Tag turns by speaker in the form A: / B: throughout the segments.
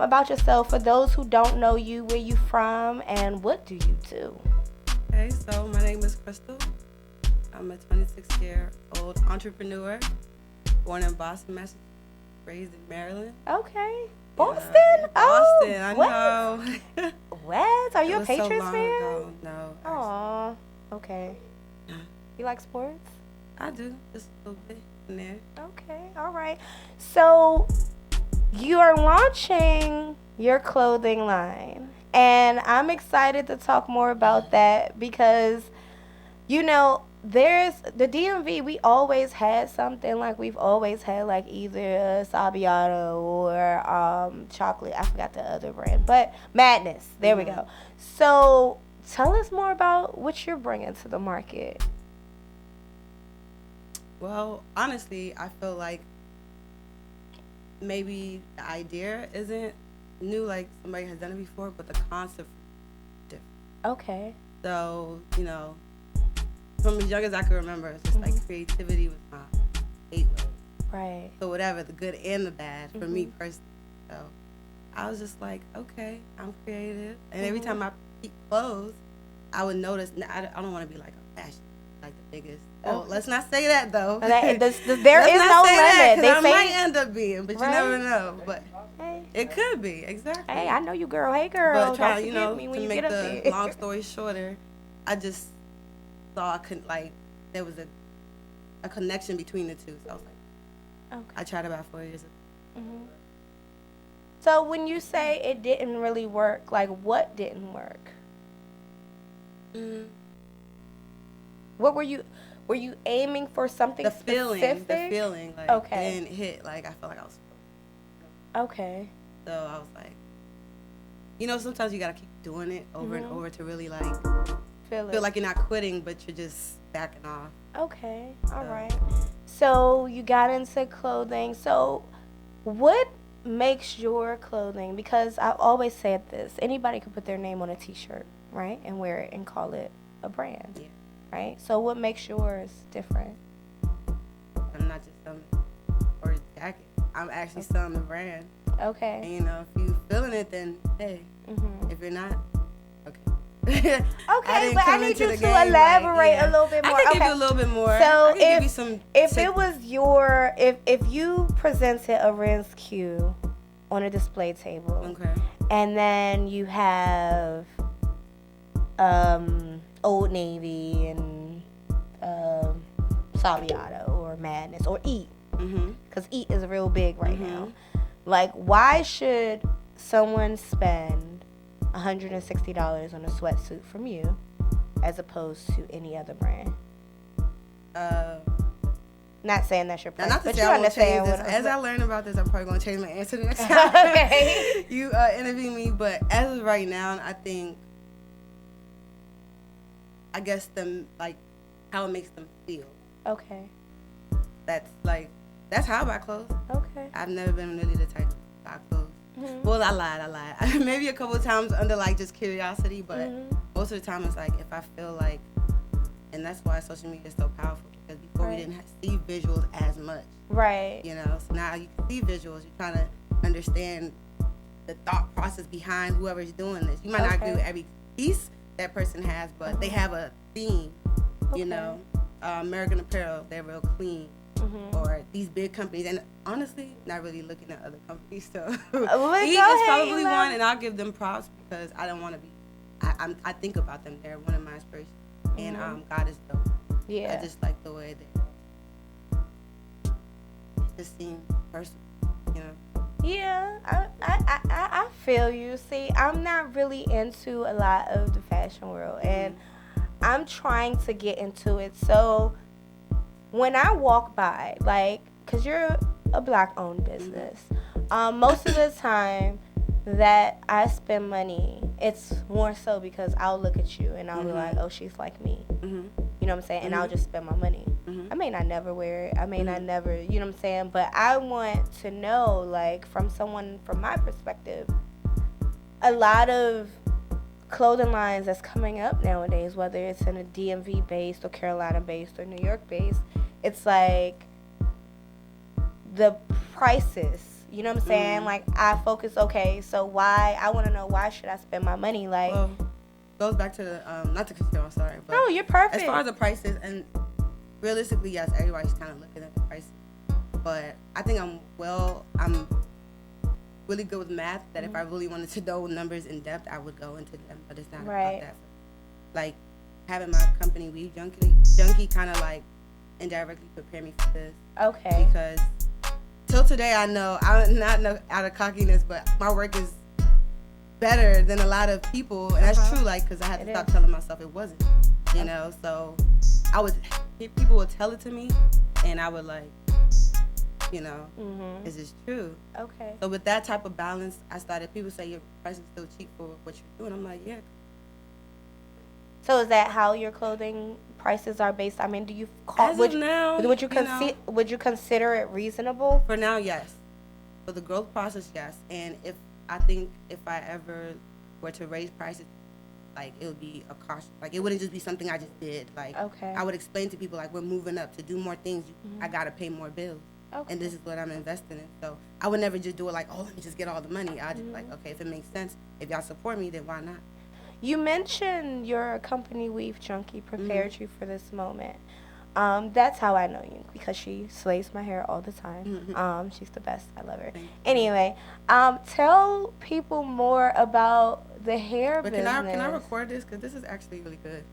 A: About yourself for those who don't know you, where you from, and what do you do?
B: Okay, so my name is Crystal. I'm a 26-year-old entrepreneur, born in Boston, Massachusetts, raised in Maryland.
A: Okay. Boston?
B: Boston, I
A: what?
B: know.
A: What? Are
B: It
A: you a
B: was so
A: Patriots
B: long
A: fan?
B: ago. No,
A: Aw. Okay. You like sports?
B: I do, just a little bit in there.
A: Okay. All right. So you are launching your clothing line, and I'm excited to talk more about that because there's the DMV. We always had something, like we've always had like either a Sabiato or chocolate. I forgot the other brand, but Madness. There we go. So tell us more about what you're bringing to the market.
B: Well, honestly, I feel like maybe the idea isn't new, like somebody has done it before, but the concept is different.
A: Okay.
B: So, from as young as I can remember, it's just like creativity was my gateway.
A: Right.
B: So whatever, the good and the bad for me personally. So I was just like, okay, I'm creative. And every time I peep clothes, I would notice, I don't want to be like a fashion, like the biggest. Oh, let's not say that though.
A: There is
B: Let's
A: no
B: not say that,
A: limit.
B: 'cause I might end up being, but you never know. But
A: hey,
B: it could be, exactly.
A: Hey, I know you, girl. Hey, girl.
B: But try,
A: Don't forget me when
B: to
A: you
B: make
A: get up
B: the
A: there.
B: long story shorter, I just saw I couldn't, like, there was a connection between the two. So I was like,
A: Okay.
B: I tried about 4 years ago.
A: Mm-hmm. So when you say it didn't really work, like what didn't work? What were you aiming for something specific?
B: The feeling, like,
A: okay.
B: it didn't hit, like, I felt like I was.
A: Okay.
B: So I was like, sometimes you gotta keep doing it over and over to really, like, feel like you're not quitting, but you're just backing off.
A: Okay. All right. So you got into clothing. So what makes your clothing? Because I've always said this: anybody could put their name on a T-shirt, right, and wear it and call it a brand.
B: Yeah.
A: Right? So what makes yours different?
B: I'm not just selling or a jacket. I'm actually selling the brand.
A: Okay.
B: And, if you feeling it, then hey. If you're not, okay.
A: Okay, but I need you to elaborate a little bit more.
B: I can give you a little bit more.
A: So
B: if
A: it was if you presented a Arinzeq on a display table,
B: okay,
A: and then you have Old Navy and Saviato or Madness or Eat, because Eat is real big right now. Like, why should someone spend $160 on a sweatsuit from you as opposed to any other brand? Not saying that's your price,
B: not to
A: but
B: say
A: you
B: I won't
A: understand
B: change
A: what
B: this. As I learn about this, I'm probably going to change my answer next time.
A: Okay.
B: You interview me, but as of right now, I guess them, like, how it makes them feel.
A: Okay.
B: That's how I buy clothes.
A: Okay.
B: I've never been really the type to buy clothes. Well, I lied. Maybe a couple of times under, like, just curiosity, but most of the time it's like if I feel like, and that's why social media is so powerful, because before we didn't see visuals as much.
A: Right.
B: So now you can see visuals. You're trying to understand the thought process behind whoever's doing this. You might not agree with every piece that person has, but they have a theme. American Apparel, they're real clean. Or these big companies, and honestly, not really looking at other companies. So Eat is probably one, and I'll give them props because I don't want to be. I think about them. They're one of my inspirations, and God is dope.
A: Yeah.
B: I just like the way they just seem personal.
A: Yeah, I feel you. See, I'm not really into a lot of the fashion world, and I'm trying to get into it. So when I walk by, like, because you're a Black-owned business, most of the time that I spend money, it's more so because I'll look at you and I'll be like, oh, she's like me. You know what I'm saying? And I'll just spend my money. I may not never wear it. I may not never, you know what I'm saying? But I want to know, like, from someone, from my perspective, a lot of clothing lines that's coming up nowadays, whether it's in a DMV based or Carolina based or New York based, it's like the prices You know what I'm saying? Like, I focus, okay, so I want to know, why should I spend my money? Like,
B: well, goes back to the, not to consider, I'm sorry. But
A: no, you're perfect.
B: As far as the prices, and realistically, yes, everybody's kind of looking at the prices. But I think I'm really good with math, that if I really wanted to know numbers in depth, I would go into them. But it's not about that. Like, having my company, Weave Junkie kind of like indirectly prepared me for this.
A: Okay.
B: Because till today, I know, I'm not out of cockiness, but my work is better than a lot of people. And that's true, like, because I had to stop telling myself it wasn't, you know? So people would tell it to me, and I would like, you know, is this true?
A: Okay.
B: So with that type of balance, I started, people say your price is still cheap for what you're doing. I'm like, yeah.
A: So is that how your clothing prices are based? I mean, do you call, would you consider it reasonable?
B: For now, yes. For the growth process, yes. And if I ever were to raise prices, like, it would be a caution. Like, it wouldn't just be something I just did. Like, I would explain to people, like, we're moving up to do more things. I got to pay more bills. Okay. And this is what I'm investing in. So I would never just do it like, oh, let me just get all the money. I just like, okay, if it makes sense, if y'all support me, then why not?
A: You mentioned your company, Weave Junkie, prepared you for this moment. That's how I know you, because she slays my hair all the time. She's the best. I love her. Anyway, tell people more about the hair business.
B: Can I record this? Because this is actually really good.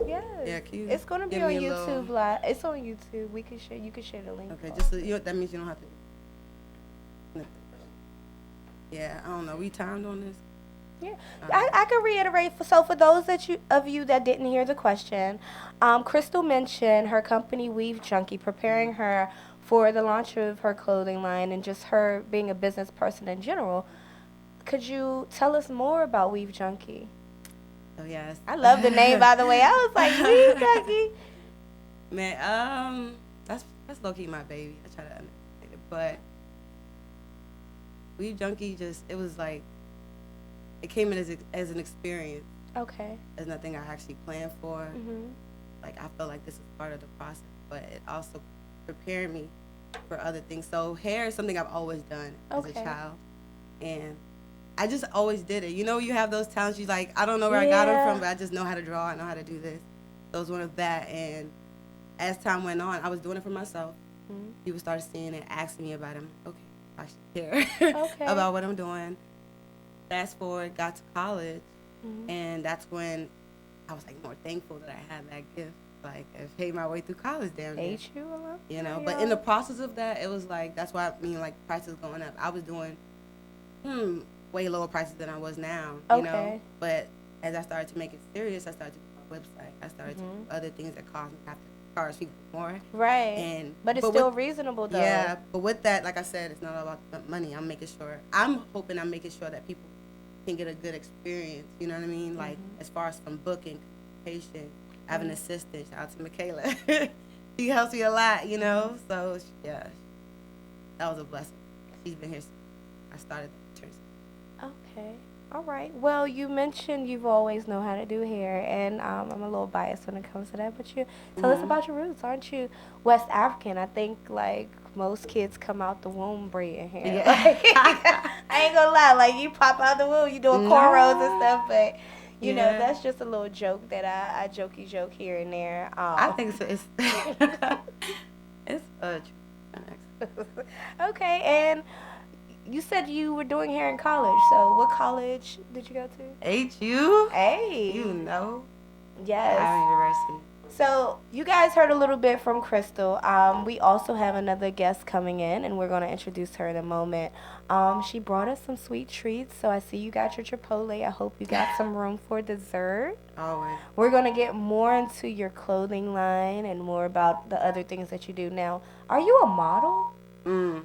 A: Yes.
B: Yeah,
A: it's going to be on YouTube Live. It's on YouTube. You can share the link.
B: Okay, just so, that means you don't have to. Yeah, I don't know. We timed on this.
A: Yeah, I can reiterate. So for those of you that didn't hear the question, Crystal mentioned her company, Weave Junkie, preparing her for the launch of her clothing line and just her being a business person in general. Could you tell us more about Weave Junkie?
B: Oh, yes.
A: I love the name, by the way. I was like, Weave Junkie.
B: Man, that's low-key my baby. I try to understand it. But Weave Junkie it was like, it came in as an experience.
A: Okay.
B: There's nothing I actually planned for. Like, I felt like this was part of the process, but it also prepared me for other things. So hair is something I've always done as a child. And I just always did it. You know, you have those talents, you like, I don't know where I got them from, but I just know how to draw. I know how to do this. So it was one of that. And as time went on, I was doing it for myself. People started seeing it, asking me about it. Okay, I should care about what I'm doing. Fast forward, got to college, and that's when I was like more thankful that I had that gift. Like, I paid my way through college, damn near. You know, but in the process of that, it was like, that's why I mean, like, prices going up. I was doing way lower prices than I was now, you know. But as I started to make it serious, I started to do my website. I started to do other things that caused me to have to charge people more.
A: Right. But it's still reasonable, though.
B: Yeah, but with that, like I said, it's not all about the money. I'm making sure that people can get a good experience, you know what I mean? Like, as far as from booking, communication, I have an assistant, shout out to Michaela. She helps me a lot, you know? So, yeah, that was a blessing. She's been here since I started the church.
A: Okay. All right. Well, you mentioned you've always known how to do hair, and I'm a little biased when it comes to that, but you tell us about your roots. Aren't you West African? I think, like, most kids come out the womb braiding hair. Yeah. Like, I ain't gonna lie, like, you pop out the womb, you doing cornrows and stuff, but you know, that's just a little joke that I jokey joke here and there.
B: I think so. It's
A: okay, and you said you were doing hair in college, so what college did you go to?
B: HU.
A: Hey.
B: You know.
A: Yes.
B: Howard University.
A: So you guys heard a little bit from Crystal. We also have another guest coming in, and we're going to introduce her in a moment. She brought us some sweet treats, so I see you got your Chipotle. I hope you got some room for dessert.
B: Always.
A: We're going to get more into your clothing line and more about the other things that you do. Now, are you a model?
B: For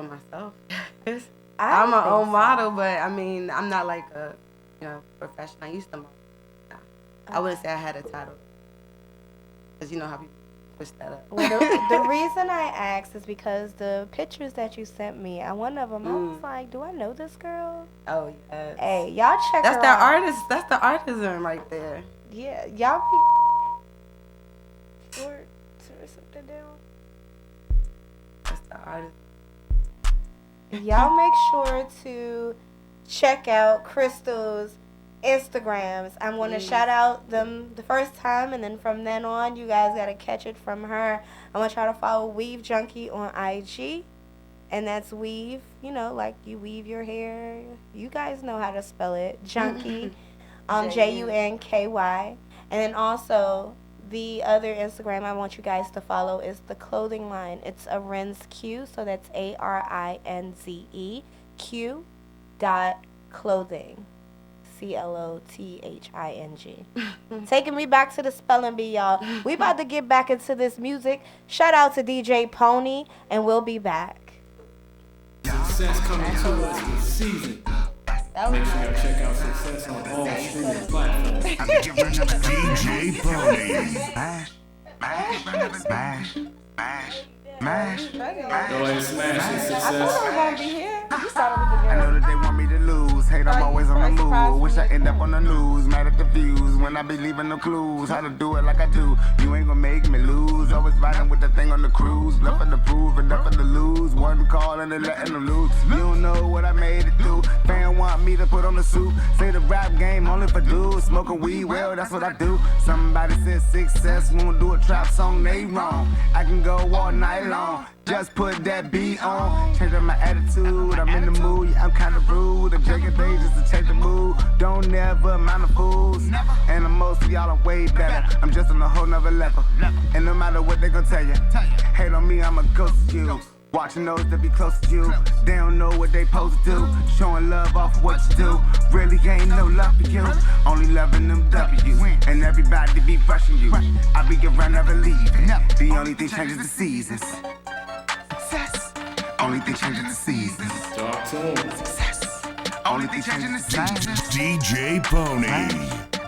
B: myself. I'm my own model, but I mean, I'm not like a professional. I used to model. I wouldn't say I had a title, because you know how people push that up.
A: Well, the reason I asked is because the pictures that you sent me, one of them, I was like, do I know this girl?
B: Oh, yes.
A: Hey, y'all check
B: her
A: out.
B: That's the artisan right there.
A: Yeah, y'all be... Or something down.
B: That's the artist.
A: Y'all make sure to check out Crystal's Instagrams. I'm going to shout out them the first time, and then from then on, you guys got to catch it from her. I'm going to try to follow Weave Junkie on IG, and that's Weave, you know, like you weave your hair. You guys know how to spell it. Junkie, Junky. And then also, the other Instagram I want you guys to follow is the clothing line. It's Arinzeq, so that's ARINZE Q.clothing. CLOTHING. Taking me back to the spelling bee, y'all. We about to get back into this music. Shout out to DJ Pony, and we'll be back.
C: Success coming to us this season. Make sure y'all check out Success on all streaming platforms.
D: DJ Pony. Mash.
C: Go ahead and smash it, Success.
B: I thought I was gonna be here. You started with the
D: I know that they want me to lose. Hate, I'm always on the move. Wish I end up on the news. Mad at the views when I be leaving no clues. How to do it like I do. You ain't gonna make me lose. Always riding with the thing on the cruise. Nothing to prove and nothing to lose. One call and they letting them loose. You don't know what I made it do. Fan want me to put on the suit. Say the rap game only for dudes. Smoking weed, well, that's what I do. Somebody said success won't do a trap song, they wrong. I can go all night long. Just put that beat on. Change up my attitude. I'm in the mood. Yeah, I'm kinda rude. I'm drinking things just to change the mood. Don't never mind the fools. And most of y'all are way better. I'm just on a whole nother level. And no matter what they gon' tell you, hate on me, I'ma ghost you. Watching those that be close to you. They don't know what they supposed to do. Showing love off what you do. Really ain't no love for you. Only loving them W's. And everybody be rushing you. I be around, never leaving. The only thing changes the seasons. Only thing changing the seasons.
C: Talk to him.
D: Only thing changing the seasons.
E: DJ Pony.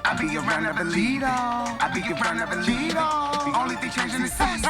D: I be around, never leave. I be around, never leave. Only thing changing the seasons.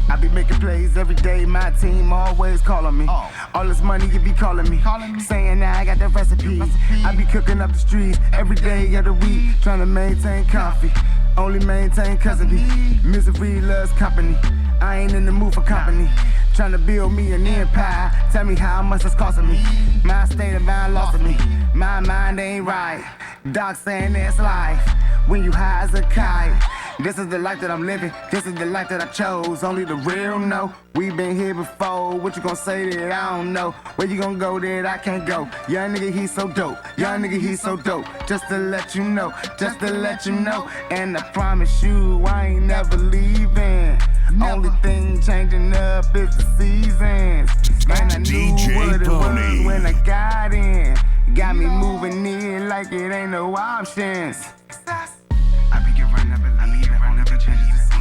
D: I be making plays every day. My team always calling me. All this money you be calling me. Saying now I got the recipe. I be cooking up the streets every day of the week. Trying to maintain coffee. Only maintain cause of me. Misery loves company. I ain't in the mood for company. Trying to build me an empire. Tell me how much it's costing me. My state of mind lost me. My mind ain't right. Doc saying that's life. When you high as a kite. This is the life that I'm living. This is the life that I chose. Only the real know. We been here before. What you gonna say that I don't know? Where you gonna go that I can't go? Young nigga, he so dope. Young nigga, he so dope. Just to let you know. Just to let you know. And I promise you, I ain't never leaving. Only thing changing up is the seasons. And I knew what it was when I got in. Got me moving in like it ain't no options. I be around, never leaving. Only thing changes the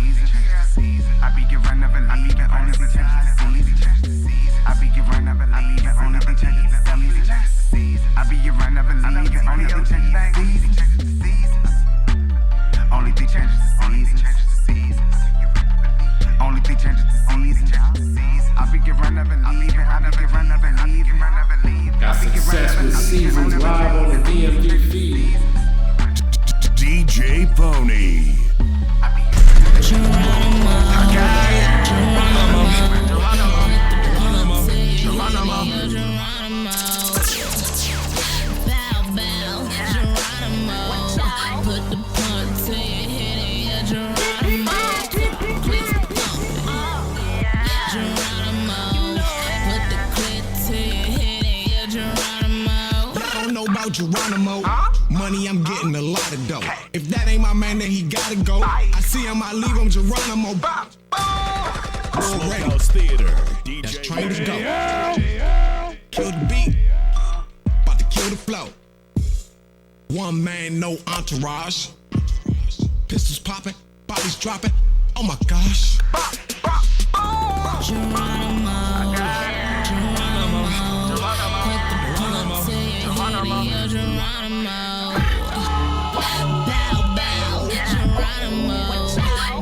D: seasons. I be around, never leaving. Only thing changes the seasons. I be around, never leaving. Only thing changes the seasons. I be around, never leaving. Only thing changes the seasons. Only thing changes the seasons. Only thing changes the seasons. I be around, never leaving. I be around, never leaving.
C: Got Success with Seasons live on the DMD feed.
E: DJ Pony.
F: Geronimo, money, I'm getting a lot of dough. If that ain't my man, then he gotta go. I see him, I leave him, Geronimo. Already, that's trained to go. Kill the beat, about to kill the flow. One man, no entourage. Pistols popping, bodies dropping. Oh my gosh. Geronimo.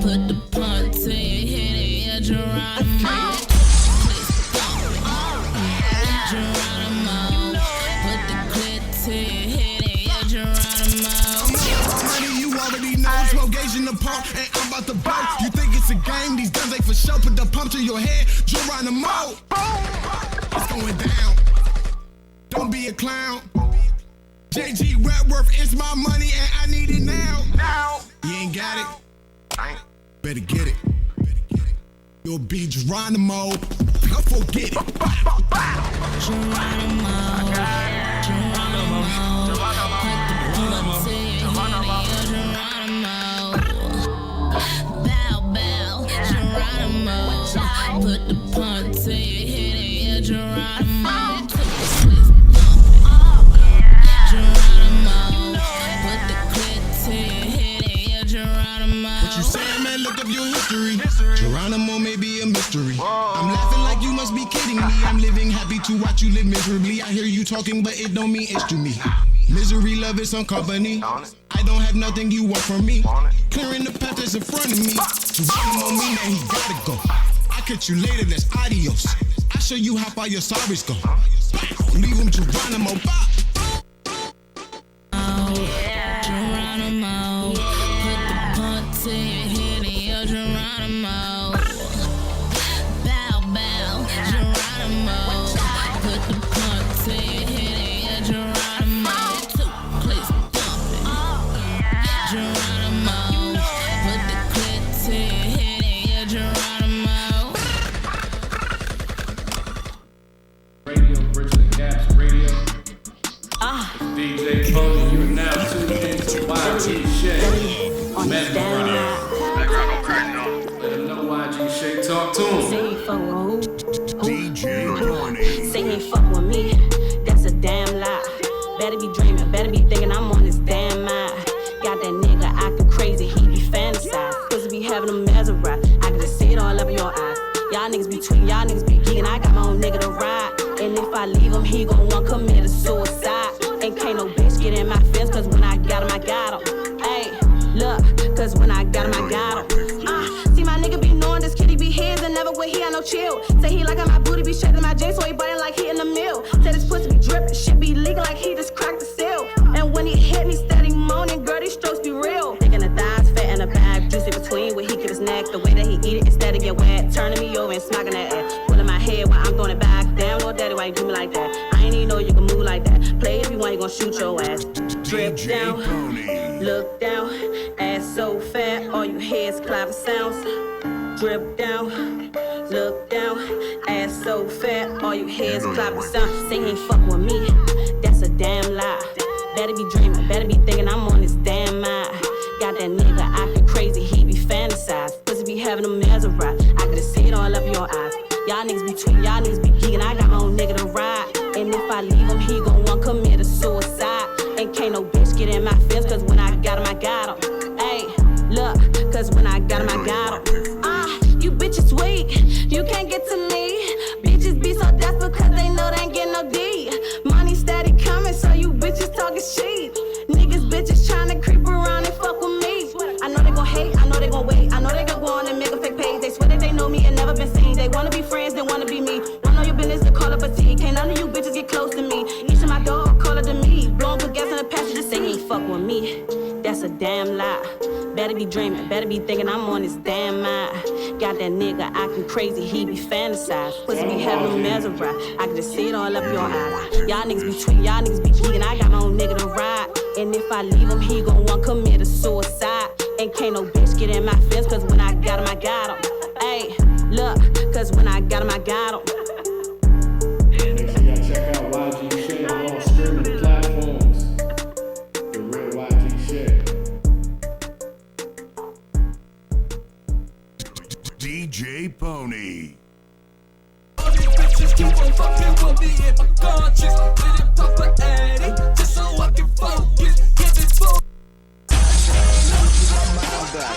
F: Put the punt to your head, yeah, Geronimo. Geronimo. Put the clit to your head, yeah, Geronimo. Money, you already know. 12 gauge in the park, and I'm about to blow. You think it's a game? These guns ain't for show, put the pump to your head, Geronimo. It's going down. Don't be a clown. JG Ratworth is my money and I need it now. You ain't got it? Better get it. You'll be Geronimo. Don't forget it.
G: Geronimo. Bow, bow, Geronimo. Put the punt to your head and yeah, Geronimo. Geronimo. Put the clit to your head and yeah, Geronimo.
F: What you saying, man? Look up your history. Geronimo may be a mystery. I'm laughing like you must be kidding me. I'm living happy to watch you live miserably. I hear you talking, but it don't mean it's to me. Misery, love is some company. I don't have nothing you want from me. Clearing the path that's in front of me. Geronimo me, man, he gotta go. I'll catch you later, that's adios. I'll show you how far your sorries go. Leave him Geronimo.
G: Geronimo. Put the punt to your head and yeah, Geronimo. Bow, bow, Geronimo. Put the punt to your head and yeah, Geronimo. Please dump it. Geronimo. Put the clit to your head and yeah, Geronimo.
C: Radio, Bridging the Gaps Radio. DJ Pony, you're now tuned in to YG Shay. Mesmerize. Let him know YG Shay, talk to him.
H: Say he fuck with who?
E: DJ Pony.
H: Say he fuck with me, that's a damn lie. Better be dreaming, better be thinking I'm on this damn mind. Got that nigga acting crazy, he be fantasized. Pussy be having him mesmerized, I can just see it all up in your eyes. Y'all niggas be tweaking, y'all niggas be geeking, I got my own nigga to ride. And if I leave him, he gon' want commit a suicide. And can't no bitch get in my fence, cause when I got him, I got him. Hey, look, cause when I got him, I got him. See my nigga be knowing this kitty be his and never would he had no chill. Say he like how my booty be shaking my jeans, so he biting like he in the mill. Said his pussy be dripping, shit be leaking like he just cracked the seal. And when he hit me, steady moaning, girl, these strokes be real. Thinking the thighs fat and the back, juicy between where he keep his neck. The way that he eat it instead of get wet, turning me over and smacking that ass. Pulling my head while I'm throwing it back. Damn, little daddy, why you do me like that? I ain't even know you can move like that. Play if you want, you gon' shoot your ass. Drip
E: DJ
H: down,
E: Pony.
H: look down, ass so fat, all you hear is clapping sounds. Drip down, look down, ass so fat, all you hear is clapping sounds. Say he ain't fuck with me, that's a damn lie. Better be dreaming, better be thinking I'm on this damn mind. Got that nigga acting crazy, he be fantasized. Pussy be having him mesmerized, I can just see it all up in your eyes. Y'all niggas be tweaking, y'all niggas be geeking, I got my own nigga to ride. And if I leave him, he gon' want commit a suicide. And can't no bitch get in my fence, cause when I got him, I got him. Hey, look, cause when I got him, I got him. You bitches weak, you can't get to me. Bitches be so desperate cause they know they ain't getting no D. Money steady coming, so you bitches talking shit. Niggas bitches tryna creep around and fuck with me. I know they gon' hate, I know they gon' wait. I know they gon' go on and make a fake page. They swear that they know me and never been seen. They wanna be friends, they wanna be me. Don't know your business, they call up a T. Can't none of you bitches get close to me. Each of my dog call to me. Blowing good gas in the passenger, say he ain't fuck with me. That's a damn lie. Better be dreaming, better be thinking I'm on this damn mind. Got that nigga acting crazy, he be fantasized. Pussy be having him mesmerized, I can just see it all up your eyes. Y'all niggas be tweaking, y'all niggas be geeking, I got my own nigga to ride. And if I leave him, he gon' want commit a suicide. And can't no bitch get in my fence, cause when I got him, I got him. Hey, look, cause when I got him, I got him.
C: Make sure y'all check out YG Shay on all streaming platforms. The real YG Shay.
E: DJ Pony.
I: All these bitches keep on fucking with me in my conscience. Didn't pop a addy, just so I can focus. Give it for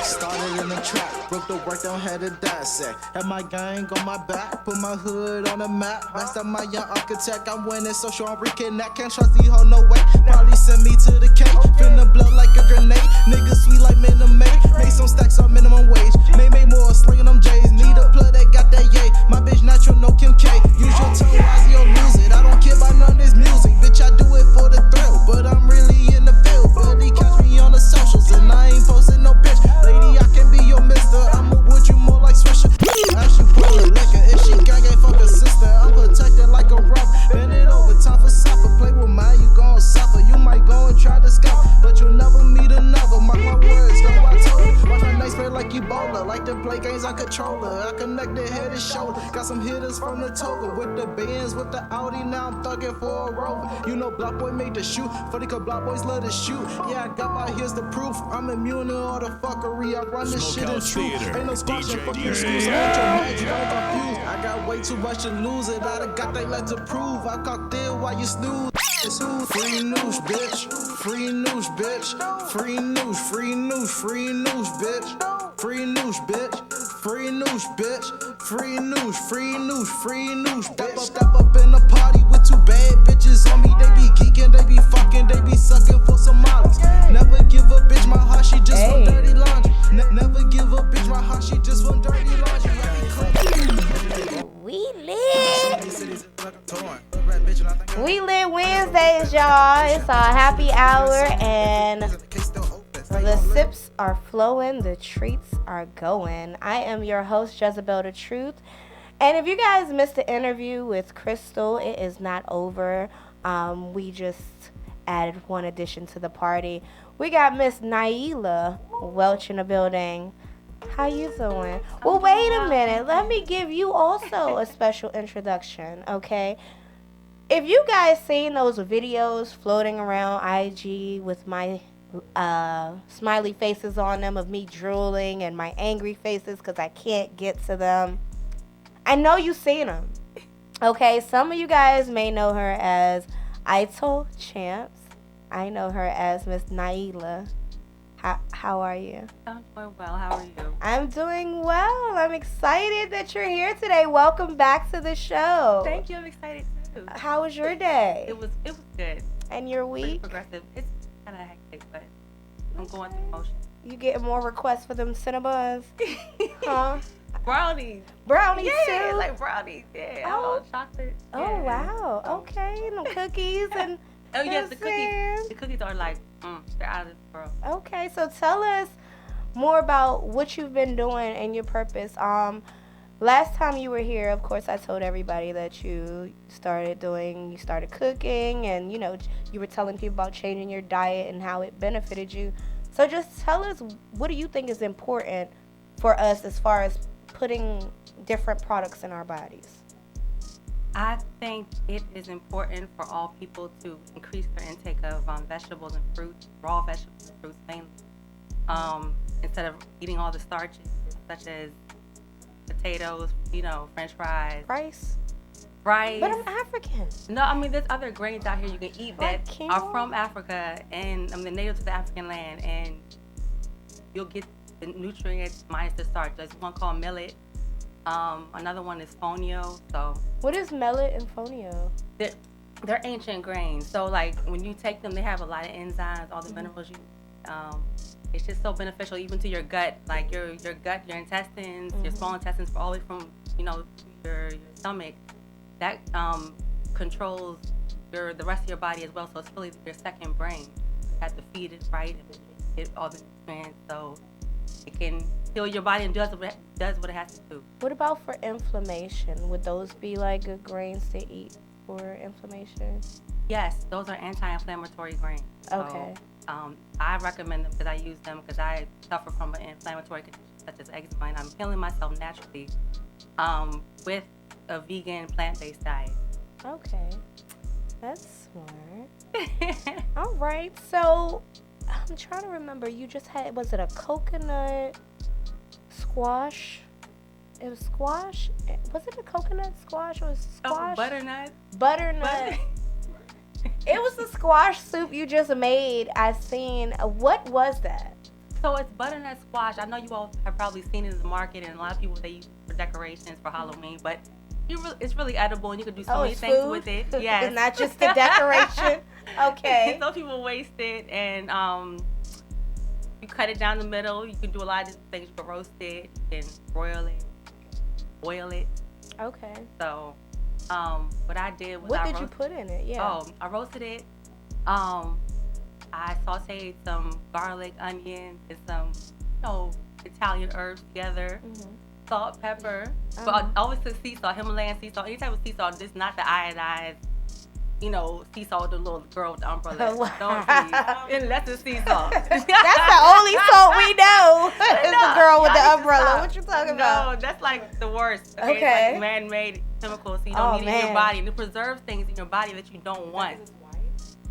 J: Started in the trap, broke the work down, had a dissect. Had my gang on my back, put my hood on the map. Last time my young architect, I'm winning, so sure I'm reconnect. Can't trust these hoes, no way. Probably send me to the cake, finna blow like a grenade. Niggas sweet like minimum made. Made some stacks on minimum wage. Made more, slinging them J's. Need a plug that got that yay. My bitch natural, no Kim K. Use your tongue, rise, you'll lose it. I don't care about none of this music, bitch. I do it for the thrill, but I'm really in the field. But he catch me on the socials, and I ain't posting no bitch. Lady, I can be your mister. I'ma wood you more like Swisher. the Benz with the Audi, now I'm thugging for a Rover. You know Block Boy made the shoot, funny cause Block Boys love to shoot. Yeah, I got my here's the proof. I'm immune to all the fuckery. I run this shit in truth. Ain't no squashing, fuck you excuse. I want your mind, you ain't confused. I got way too much to lose, and I done got they left to prove. I caught deal while you snooze. Free news, bitch. Free news, bitch. Free news, free news, free news, bitch. Free news, bitch. Free news, bitch. Free news, free news, free news. Step up in the party with two bad bitches on me. They be geeking, they be fucking, they be sucking for some mollies. Never give a bitch my heart, she just want dirty laundry. Never give a bitch my heart, she just want dirty laundry.
A: We lit. We lit Wednesdays, y'all. It's our happy hour, and the sips are flowing, the treats are going. I am your host, Jezebel the Truth. And if you guys missed the interview with Crystal, it is not over. We just added one addition to the party. We got Miss Naila Welch in the building. How you doing? Well, wait a minute. Let me give you also a special introduction, okay? If you guys seen those videos floating around IG with my smiley faces on them of me drooling and my angry faces because I can't get to them, I know you seen them, okay? Some of you guys may know her as Ital Champs. I know her as Miss Naila. How are you?
K: I'm doing well. How are you?
A: I'm doing well. I'm excited that you're here today. Welcome back to the show.
K: Thank you. I'm excited too.
A: How was your day?
K: It was good.
A: And your week?
K: Pretty progressive. It's kind of hectic, but I'm going through motion.
A: You getting more requests for them Cinnabons? Huh?
K: Brownies.
A: Brownies
K: yeah,
A: too?
K: like brownies. Yeah.
A: Oh.
K: Chocolate.
A: Oh,
K: yeah.
A: wow. Okay. No cookies and...
K: Oh, yes, the cookies. The cookies are like, they're out of this world.
A: Okay, so tell us more about what you've been doing and your purpose. Last time you were here, of course, I told everybody that you started cooking, and, you know, you were telling people about changing your diet and how it benefited you. So just tell us, what do you think is important for us as far as putting different products in our bodies?
K: I think it is important for all people to increase their intake of vegetables and fruits, raw vegetables and fruits mainly, instead of eating all the starches such as potatoes, you know, French fries.
A: Rice.
K: But
A: I'm African.
K: No, I mean, there's other grains out here you can eat that are from Africa, and they're native to the African land, and you'll get the nutrients minus the starch. There's one called millet. Another one is fonio. So
A: what is millet and fonio?
K: They're ancient grains. So like when you take them, they have a lot of enzymes, all the minerals you. It's just so beneficial even to your gut, like your gut, your intestines, your small intestines, all the way from your stomach. That controls the rest of your body as well. So it's really your second brain. You have to feed it right and get all the nutrients so it can heal your body and does what it has to do.
A: What about for inflammation? Would those be like good grains to eat for inflammation?
K: Yes, those are anti-inflammatory grains.
A: Okay.
K: So, I recommend them because I use them because I suffer from an inflammatory condition such as eczema, and I'm healing myself naturally with a vegan plant-based diet.
A: Okay, that's smart. All right, so I'm trying to remember. You just had, was it a coconut squash? It was squash. Was it a coconut squash or squash?
K: Oh, butternut.
A: Butternut. It was the squash soup you just made. I seen. What was that?
K: So it's butternut squash. I know you all have probably seen it in the market, and a lot of people, they use it for decorations for Halloween, but it's really edible, and you can do so many things with it. Yes.
A: It's not just a decoration. Okay.
K: Some people waste it, and you cut it down the middle. You can do a lot of different things. You can roast it, you can broil it, boil it.
A: Okay.
K: So what I did was
A: what did you put in it? Yeah.
K: Oh, I roasted it. I sauteed some garlic, onions, and some, Italian herbs together. Mm-hmm. Salt, pepper. But I always put sea salt, Himalayan sea salt, any type of sea salt, just not the iodized, seesaw with the little girl with the umbrella.
A: Wow.
K: And that's a seesaw.
A: That's the only salt we know. It's the girl with the umbrella. What you talking about?
K: No, that's like the worst.
A: Okay.
K: It's like man-made chemicals, so you don't need it in your body. And it preserves things in your body that you don't want.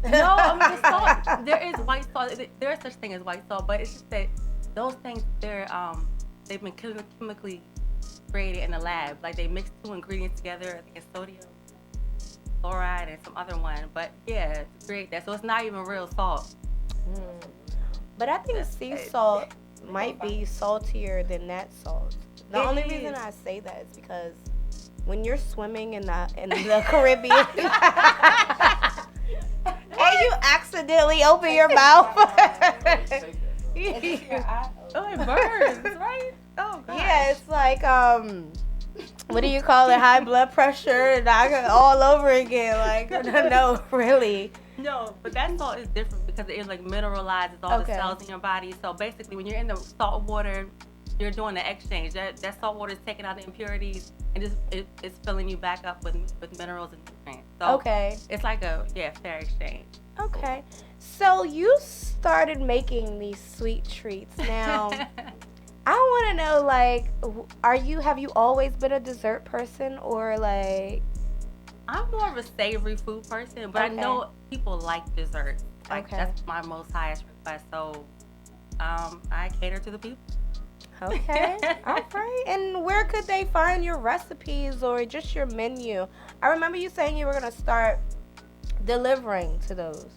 K: No, I mean, the salt, there is white salt. There is such thing as white salt, but it's just that those things, they've been chemically created in the lab. Like they mix 2 ingredients together. I think it's sodium chloride and some other one. But yeah, to create that, so it's not even real salt.
A: But I think sea salt might be saltier than that salt. The only reason I say that is because when you're swimming in the Caribbean and you accidentally open your mouth.
K: Oh, it burns, right? Oh, gosh.
A: Yeah, it's like, what do you call it? High blood pressure and all over again. Like, no, really.
K: No, but that salt is different because it like mineralizes all the cells in your body. So basically, when you're in the salt water, you're doing the exchange. That salt water is taking out the impurities and it's filling you back up with minerals and nutrients. So it's like a fair exchange.
A: Okay. So you started making these sweet treats. Now, I want to know, like, have you always been a dessert person, or like?
K: I'm more of a savory food person, but I know people like dessert. Like that's my most highest request. So, I cater to the people.
A: Okay. All right. And where could they find your recipes or just your menu? I remember you saying you were gonna start delivering to those.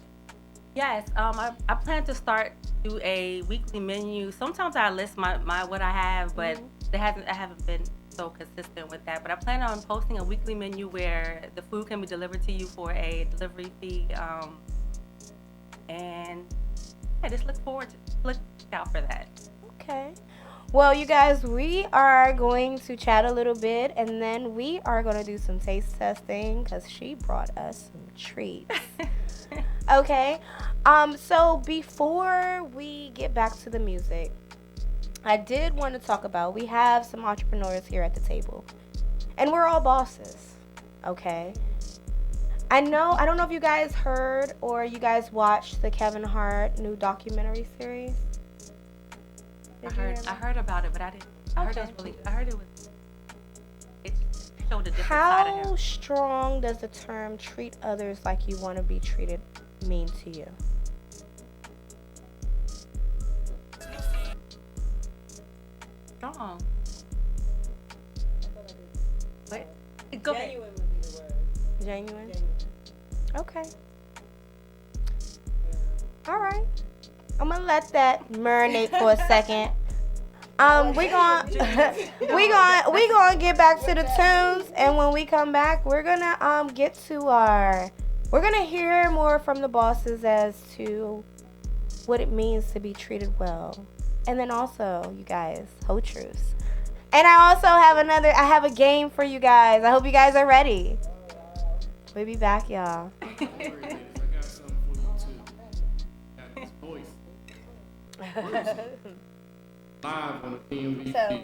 K: Yes, I plan to start do a weekly menu. Sometimes I list my what I have, but I haven't been so consistent with that. But I plan on posting a weekly menu where the food can be delivered to you for a delivery fee. And just look out for that.
A: Okay. Well, you guys, we are going to chat a little bit, and then we are going to do some taste testing because she brought us some treats. Okay. So before we get back to the music, I did want to talk about, we have some entrepreneurs here at the table, and we're all bosses. Okay. I don't know if you guys heard or you guys watched the Kevin Hart new documentary series.
K: I heard about it, but I didn't. I heard it showed a different side of him.
A: How strong does the term "treat others like you want to be treated" mean to you?
K: Strong. What? Go ahead.
B: Genuine would be the word.
A: Genuine? Okay. All right. I'm gonna let that marinate for a second. We gonna get back to the tunes, and when we come back, we're gonna we're gonna hear more from the bosses as to what it means to be treated well, and then also, you guys, whole truths. And I also have a game for you guys. I hope you guys are ready. We'll be back, y'all.
C: I got something for you too. Got this voice. Live on the PMB.
A: So,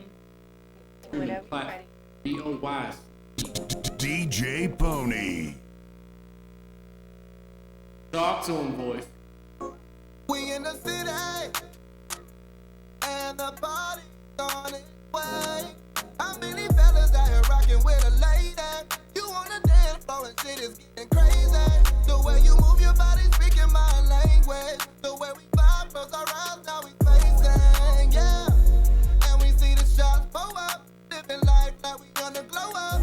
A: whenever you're ready.
C: B-O-Y.
E: DJ Pony.
C: Talk to him, boys.
J: We in the city, and the party's on its way. How many fellas out here rocking with a lady? You wanna dance floor and shit is getting crazy. The way you move your body, speaking my language. The way we vibe, close our eyes, now we facing, yeah. And we see the shots blow up, living life like we gonna glow up.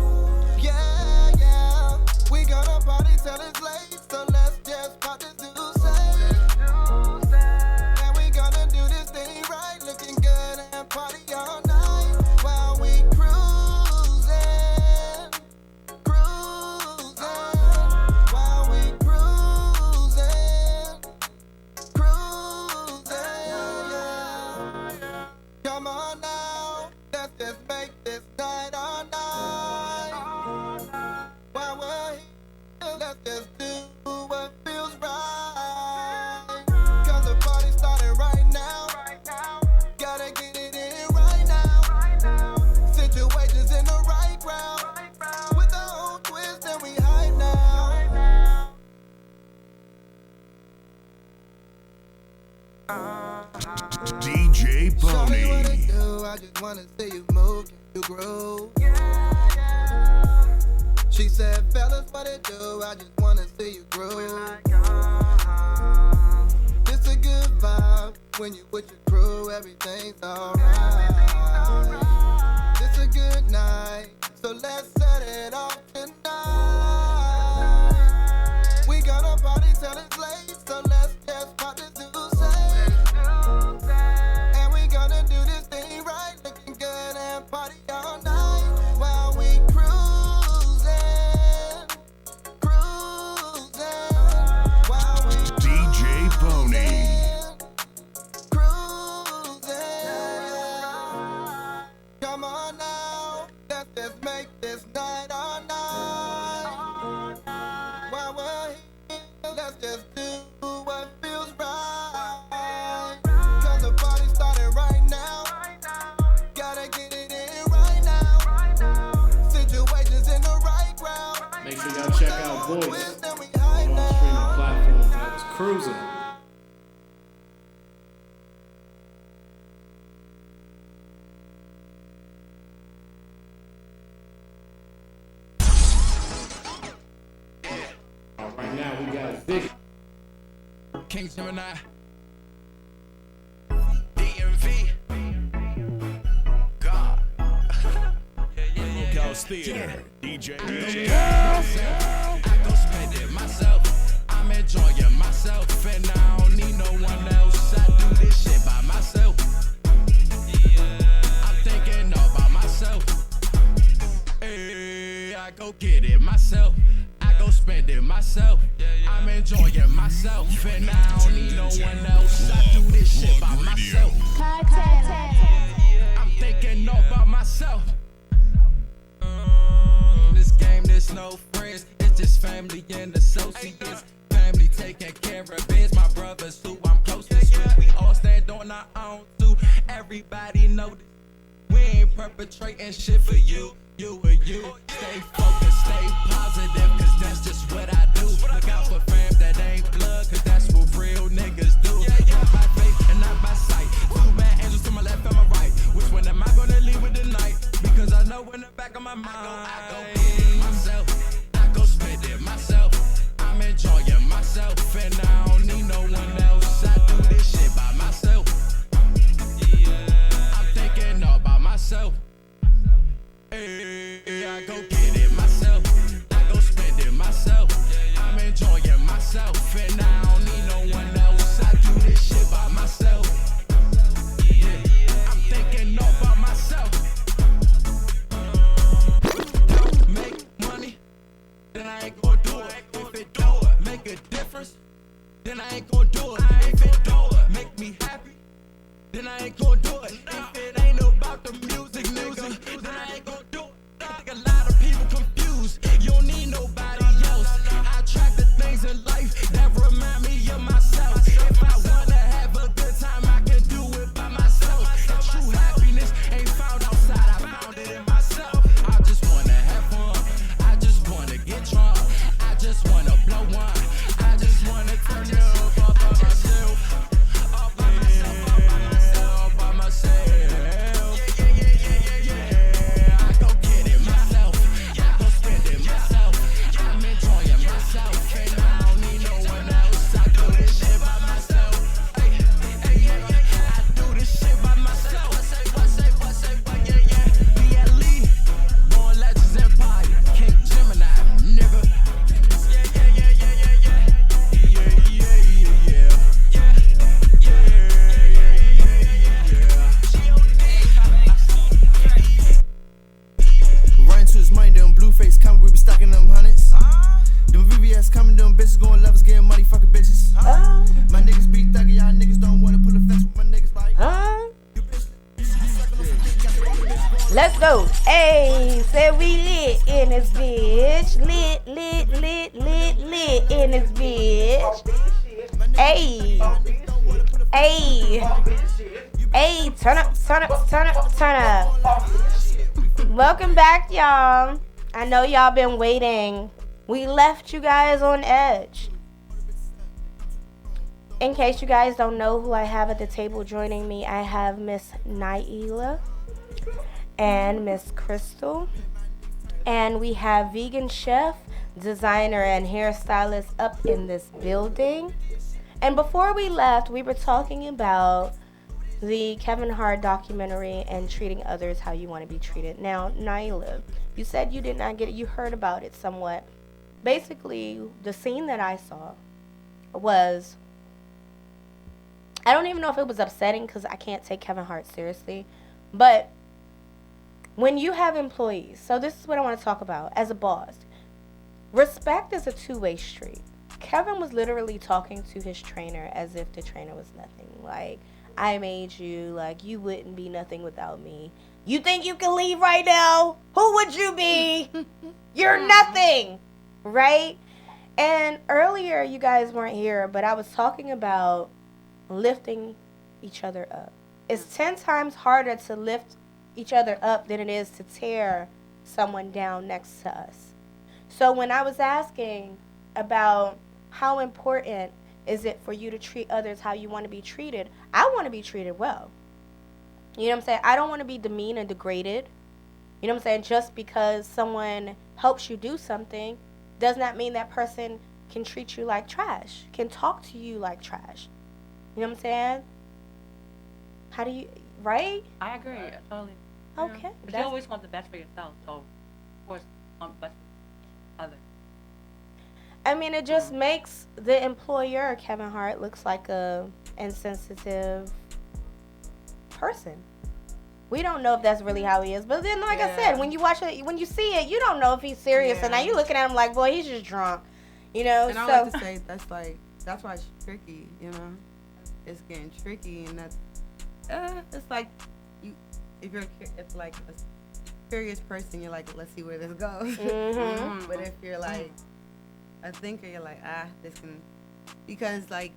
J: Yeah, yeah. We gonna party till it's late, so let's just pop this and we gonna do this thing right, looking good and party all night while we cruising, while we cruising, yeah. Come on now, let's just make this night all night. While we're here, let's just do what feels right. Cause the party's starting right now. Gotta get it in right now. Situations in the right crowd. With the whole twist and we hype now.
E: DJ Pony.
J: I just wanna see you move, you groove. She said, fellas, what it do? I just wanna see you groove. It's a good vibe when you with your crew, everything's alright. It's a good night, so let's set it off tonight. We gonna party till it's late, so let's just pop this new say. And we gonna do this thing right, looking good and party all night while we cruising, while we
E: DJ Pony.
J: Come on now, let's just make this night all night. While we're here, let's just do what feels right. Cause the party's starting right now. Gotta get it in right now. Situations in the right ground.
C: Make sure y'all check out Voice on all streaming platforms. That was Cruising. Right now we got Vic.
F: King Gemini. DMV. God.
E: Locals Theater. DJ.
F: I go spend it myself. I'm enjoying myself, and I don't need no one else. I do this shit by myself. I'm thinking all by myself. Hey, I go get it myself. I go spend it myself. I'm enjoying myself, and I don't need no one else. I do this shit by myself. I'm thinking all by myself. In this game, there's no friends. It's just family and associates. Family taking care of biz. My brothers who I'm closest with. We all stand on our own too. Everybody know this. We ain't perpetrating shit for you. You and you. Stay focused, stay positive, cause that's just what I do. Look out for fam that ain't blood, cause that's what real niggas do. Walk by faith and not by sight. Two bad angels to my left and my right. Which one am I gonna leave with tonight? Because I know in the back of my mind. I go get it myself. I go spend it myself. I'm enjoying myself, and I don't need no one else. I do this shit by myself. I'm thinking all by myself. Hey, I go get it myself. I go spend it myself. I'm enjoying myself, and I don't need no one else. I do this shit by myself. I'm thinking all by myself. Don't make money, then I ain't gonna do it. If it don't make a difference, then I ain't gonna do it. If it don't make me happy, then I ain't gonna do it. If it ain't about the music, nigga, then I ain't gonna do it. I think a lot of people confused. You don't need nobody else. I attract the things in life that remind me of myself. If I wanna have a good time, I can do it by myself. And true happiness ain't found outside, I found it in myself. I just wanna have fun. I just wanna get drunk. I just wanna blow wine. I just wanna turn it up all by myself. All by myself, all by myself, all by myself. Yeah. I go get it myself. I go spend it myself. I'm enjoying myself, and I don't need no one else. I do this shit by myself. Hey, yeah. I do this shit by myself. What, yeah. BLE, Born Legends Empire, King Gemini, nigga.
J: Run to his money, them blue face coming, we be stacking them hundreds. Them VVS coming, them bitches going levels, getting money, fucking bitches. My niggas be thugging, y'all niggas don't wanna pull a fence with my niggas like.
A: Let's go. Hey, say we lit in this bitch. Lit in this bitch. Hey. Hey, turn up. Welcome back, y'all. I know y'all been waiting. We left you guys on edge. In case you guys don't know who I have at the table joining me, I have Miss Naila and Miss Crystal. And we have vegan chef, designer, and hairstylist up in this building. And before we left, we were talking about the Kevin Hart documentary and treating others how you want to be treated. Now, Naila, you said you did not get it. You heard about it somewhat. Basically, the scene that I saw was, I don't even know if it was upsetting because I can't take Kevin Hart seriously. But when you have employees, so this is what I want to talk about as a boss. Respect is a two-way street. Kevin was literally talking to his trainer as if the trainer was nothing. Like, I made you, like, you wouldn't be nothing without me. You think you can leave right now? Who would you be? You're nothing, right? And earlier, you guys weren't here, but I was talking about lifting each other up. It's 10 times harder to lift each other up than it is to tear someone down next to us. So when I was asking about how important is it for you to treat others how you want to be treated, I want to be treated well. You know what I'm saying? I don't want to be demeaned and degraded. You know what I'm saying? Just because someone helps you do something does not mean that person can treat you like trash, can talk to you like trash. You know what I'm saying? How do you, right?
K: I agree. Totally.
A: Okay.
K: But you always want the best for yourself, so of course you want the best for others.
A: I mean, it just makes the employer, Kevin Hart, looks like a insensitive person. We don't know if that's really how he is, but then, like I said, when you watch it, when you see it, you don't know if he's serious, and now you looking at him like, boy, he's just drunk, you know.
B: And
A: so,
B: I like to say that's why it's tricky, you know. It's getting tricky, and that's it's like if like a curious person, you're like, let's see where this goes.
A: Mm-hmm.
B: But if you're like a thinker, you're like, this can, because like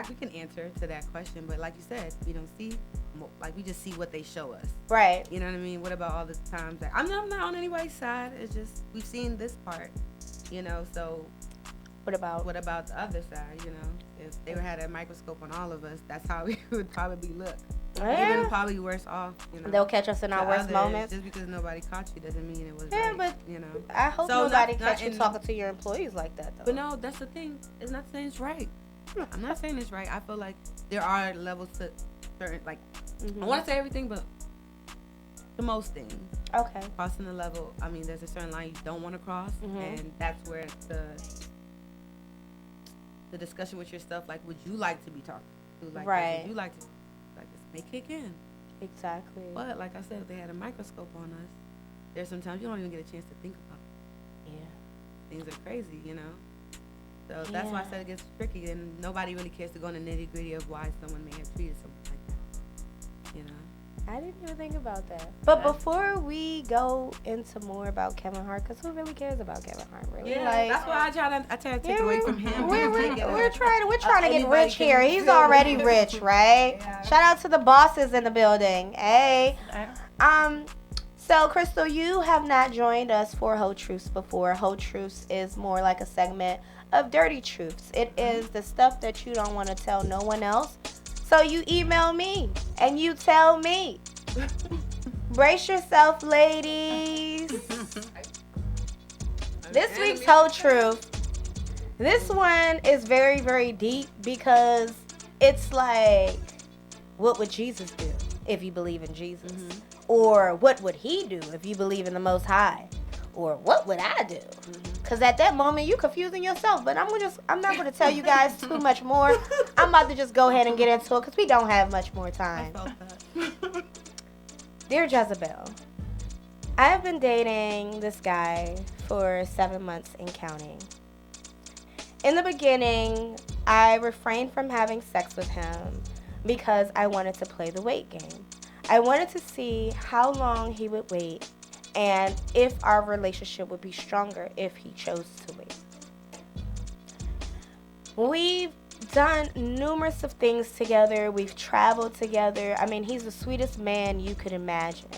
B: we can answer to that question, but like you said, we don't see, like we just see what they show us.
A: Right.
B: You know what I mean? What about all the times that I'm not on anybody's side? It's just we've seen this part, you know. So what about the other side? You know, if they had a microscope on all of us, that's how we would probably look.
A: Yeah.
B: Even probably worse off. You know,
A: they'll catch us in our worst moments.
B: Just because nobody caught you doesn't mean it was
A: yeah,
B: right,
A: but
B: you know.
A: I hope nobody catch you talking to your employees like that, though.
B: But no, that's the thing. It's not saying it's right. I'm not saying it's right. I feel like there are levels to certain, like, I want to say everything, but the most things.
A: Okay.
B: Crossing the level, I mean, there's a certain line you don't want to cross, and that's where the discussion with yourself, like, would you like to be talked to? Like,
A: right.
B: Would you like to, like, this may kick in.
A: Exactly.
B: But, like I said, if they had a microscope on us, there's sometimes you don't even get a chance to think about it. Yeah. Things are crazy, you know? So that's why I said it gets tricky, and nobody really cares to go in the nitty-gritty of why someone may have treated someone like that, you know?
A: I didn't even think about that. But before we go into more about Kevin Hart, because who really cares about Kevin Hart, really?
B: Yeah,
A: like,
B: that's why I try to take away from him.
A: We're trying to get rich here. He's already rich, right? Yeah. Shout out to the bosses in the building. Hey. So, Crystal, you have not joined us for Whole Truths before. Whole Truths is more like a segment of dirty truths. It is the stuff that you don't want to tell no one else. So you email me and you tell me. Brace yourself, ladies. This week's Whole Truth. This one is very, very deep because it's like, what would Jesus do if you believe in Jesus? Or what would he do if you believe in the Most High? Or what would I do? Because at that moment, you're confusing yourself. But I'm not going to tell you guys too much more. I'm about to just go ahead and get into it because we don't have much more time.
B: I felt that.
A: Dear Jezebel, I have been dating this guy for 7 months and counting. In the beginning, I refrained from having sex with him because I wanted to play the wait game. I wanted to see how long he would wait and if our relationship would be stronger if he chose to wait. We've done numerous of things together. We've traveled together. I mean, he's the sweetest man you could imagine.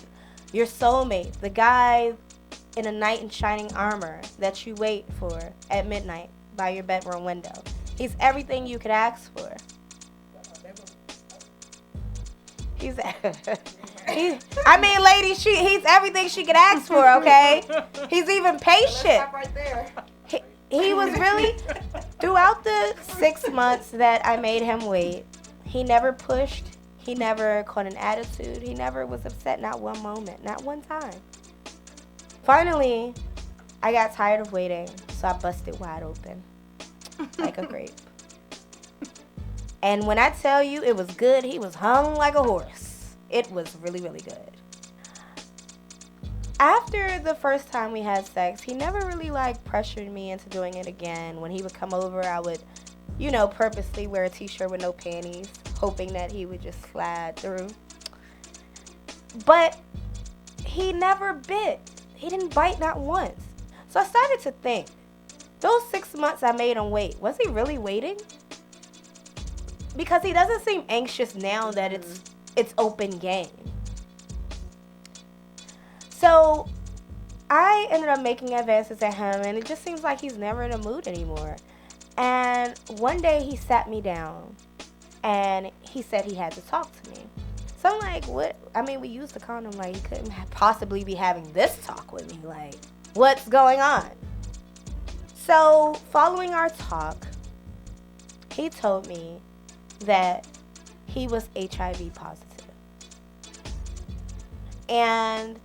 A: Your soulmate, the guy in a knight in shining armor that you wait for at midnight by your bedroom window. He's everything you could ask for. He's ladies, he's everything she could ask for, okay? He's even patient. He was really, throughout the 6 months that I made him wait, he never pushed. He never caught an attitude. He never was upset, not one moment, not one time. Finally, I got tired of waiting, so I busted wide open like a grape. And when I tell you it was good, he was hung like a horse. It was really, really good. After the first time we had sex, he never really pressured me into doing it again. When he would come over, I would, purposely wear a t-shirt with no panties, hoping that he would just slide through. But he never bit. He didn't bite not once. So I started to think, those 6 months I made him wait, was he really waiting? Because he doesn't seem anxious now that it's open game. So I ended up making advances at him, and it just seems like he's never in a mood anymore. And one day he sat me down, and he said he had to talk to me. So I'm like, what? I mean, we used the condom. He couldn't possibly be having this talk with me. What's going on? So following our talk, he told me that he was HIV positive. And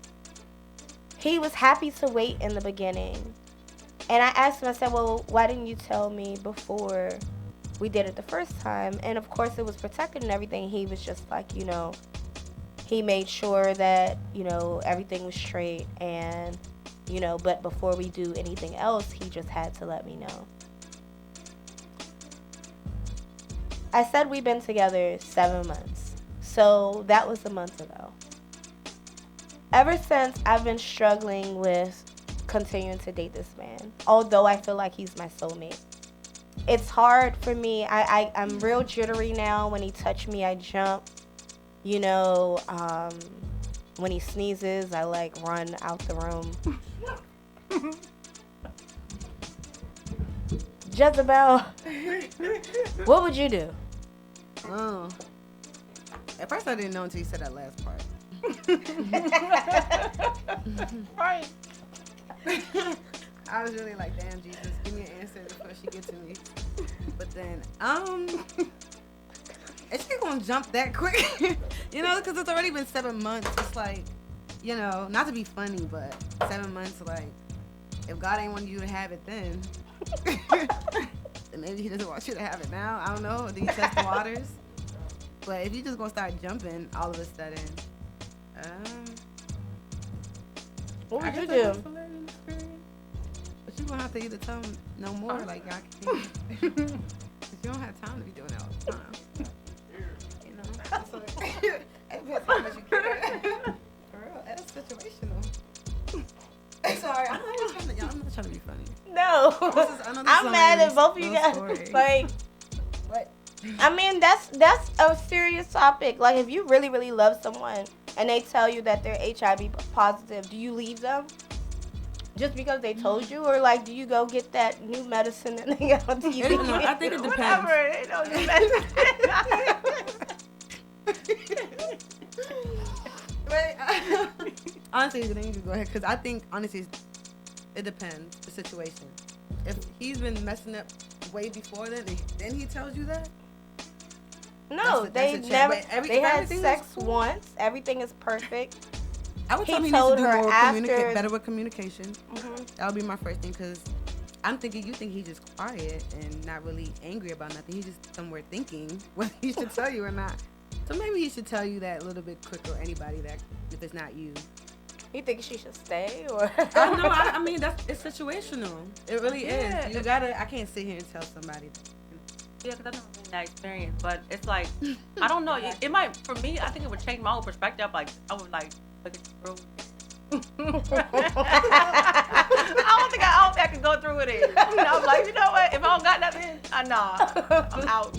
A: he was happy to wait in the beginning. And I asked him, I said, well, why didn't you tell me before we did it the first time? And of course it was protected and everything. He was just he made sure that, everything was straight and, but before we do anything else, he just had to let me know. I said we've been together 7 months. So that was a month ago. Ever since, I've been struggling with continuing to date this man, although I feel like he's my soulmate. It's hard for me. I'm real jittery now. When he touch me, I jump. When he sneezes, I run out the room. Jezebel, what would you do?
B: Oh. At first I didn't know until you said that last part.
K: Right.
B: I was really like, damn, Jesus, give me an answer before she gets to me. But then, is she gonna jump that quick? Because it's already been 7 months. It's not to be funny, but 7 months, if God ain't want you to have it then, then maybe he doesn't want you to have it now. I don't know. Do you test the waters? But if you just gonna start jumping all of a sudden,
A: what would you do?
B: But you gonna have to either tell him no more, y'all can't. You don't have time to be doing that all the time. So, it depends how much you care. For real, that's situational. Sorry, I'm not trying to be funny.
A: No, I'm mad at both of you guys.
B: What?
A: I mean, that's a serious topic. If you really, really love someone and they tell you that they're HIV positive, do you leave them just because they told you, or do you go get that new medicine and they get on TV?
B: I think it depends.
A: Whatever, they don't do medicine.
B: Honestly, then you can go ahead, because I think honestly it depends the situation. If he's been messing up way before then he tells you that.
A: No, they had sex once. Everything is perfect.
B: I would tell him he needs to do more better with communication. Mm-hmm. That would be my first thing, because I'm thinking you think he's just quiet and not really angry about nothing. He's just somewhere thinking whether he should tell you or not. So maybe he should tell you that a little bit quicker, or anybody that, if it's not you.
A: You think she should stay, or?
B: I mean, it's situational. It really is. You gotta. I can't sit here and tell somebody.
K: Yeah, because I never been that experience, but it's I don't know. It might, for me, I think it would change my whole perspective. I would look at you through. I don't think I could go through with it. I'm like, you know what? If I don't got nothing, I'm out.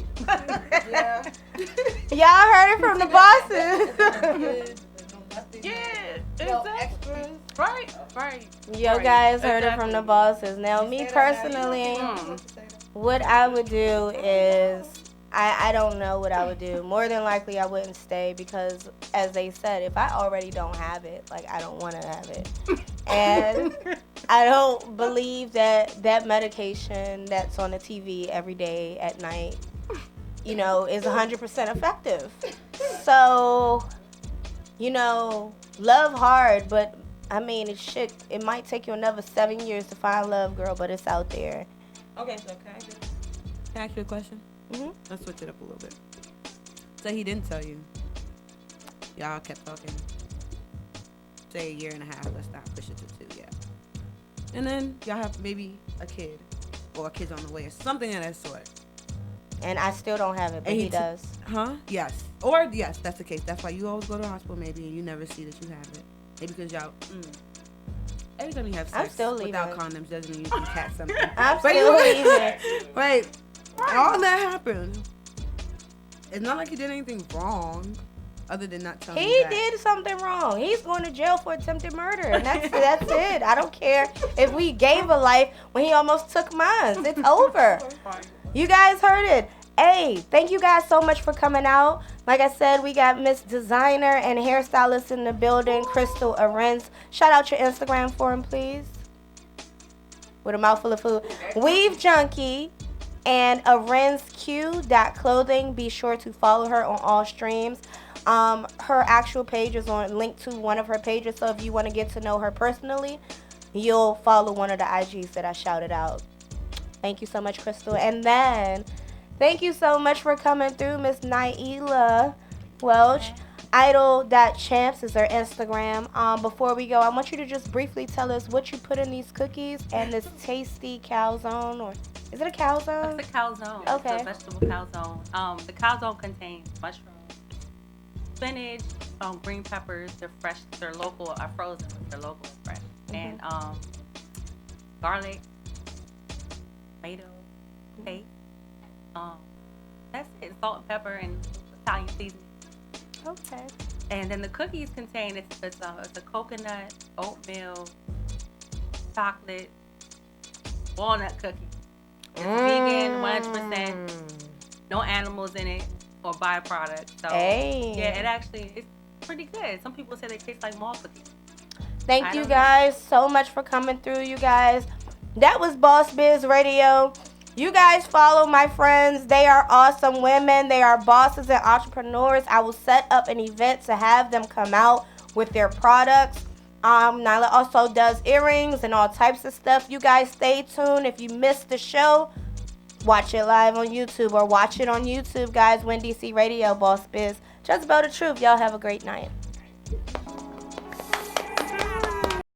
B: Yeah.
A: Y'all heard it from the bosses.
K: Yeah, exactly. Right.
A: Yo, guys heard it from the bosses. Now, me personally, What I would do is, I don't know what I would do. More than likely, I wouldn't stay because, as they said, if I already don't have it, like, I don't want to have it. And I don't believe that that medication that's on the TV every day at night, is 100% effective. So, love hard, but, I mean, it might take you another 7 years to find love, girl, but it's out there.
B: Okay, so can I ask you a question? Mm-hmm. Let's switch it up a little bit. So he didn't tell you. Y'all kept talking. Say a year and a half. Let's not push it to 2 yet. And then y'all have maybe a kid. Or a kid's on the way. Or something of that sort.
A: And I still don't have it, but he does.
B: Huh? Yes. Or, yes, that's the case. That's why you always go to the hospital maybe and you never see that you have it. Maybe because y'all... Every time you have sex without condoms doesn't mean you can catch something.
A: I'm still leaving.
B: Wait. All that happened. It's not like he did anything wrong, other than not telling you that.
A: He did something wrong. He's going to jail for attempted murder, and that's it. I don't care if we gave a life when he almost took mine. It's over. You guys heard it. Hey, thank you guys so much for coming out. Like I said, we got Miss Designer and hairstylist in the building, Crystal Arinzeq. Shout out your Instagram for him, please. With a mouthful of food. Weave Junkie and Arinzeq.clothing. Be sure to follow her on all streams. Her actual page is linked to one of her pages, so if you want to get to know her personally, you'll follow one of the IGs that I shouted out. Thank you so much, Crystal. And then, thank you so much for coming through, Miss Naila Welch. Idol.champs is her Instagram. Before we go, I want you to just briefly tell us what you put in these cookies and this tasty calzone, or is it a calzone?
K: It's a calzone.
A: Okay.
K: It's a vegetable calzone. The calzone contains mushrooms, spinach, green peppers. They're fresh. They're local. Are frozen. They're local and fresh. And garlic, tomato, paste. That's it. Salt and pepper and Italian seasoning.
A: Okay.
K: And then the cookies contain it's a coconut, oatmeal, chocolate, walnut cookie. It's vegan, 100%. No animals in it or byproducts. So yeah, it's pretty good. Some people say they taste like mall cookies.
A: Thank you guys so much for coming through, you guys. That was Boss Biz Radio. You guys follow my friends. They are awesome women. They are bosses and entrepreneurs. I will set up an event to have them come out with their products. Nyla also does earrings and all types of stuff. You guys stay tuned. If you missed the show, watch it live on YouTube or watch it on YouTube, guys. Win DC Radio, Boss Biz. Just about the truth. Y'all have a great night.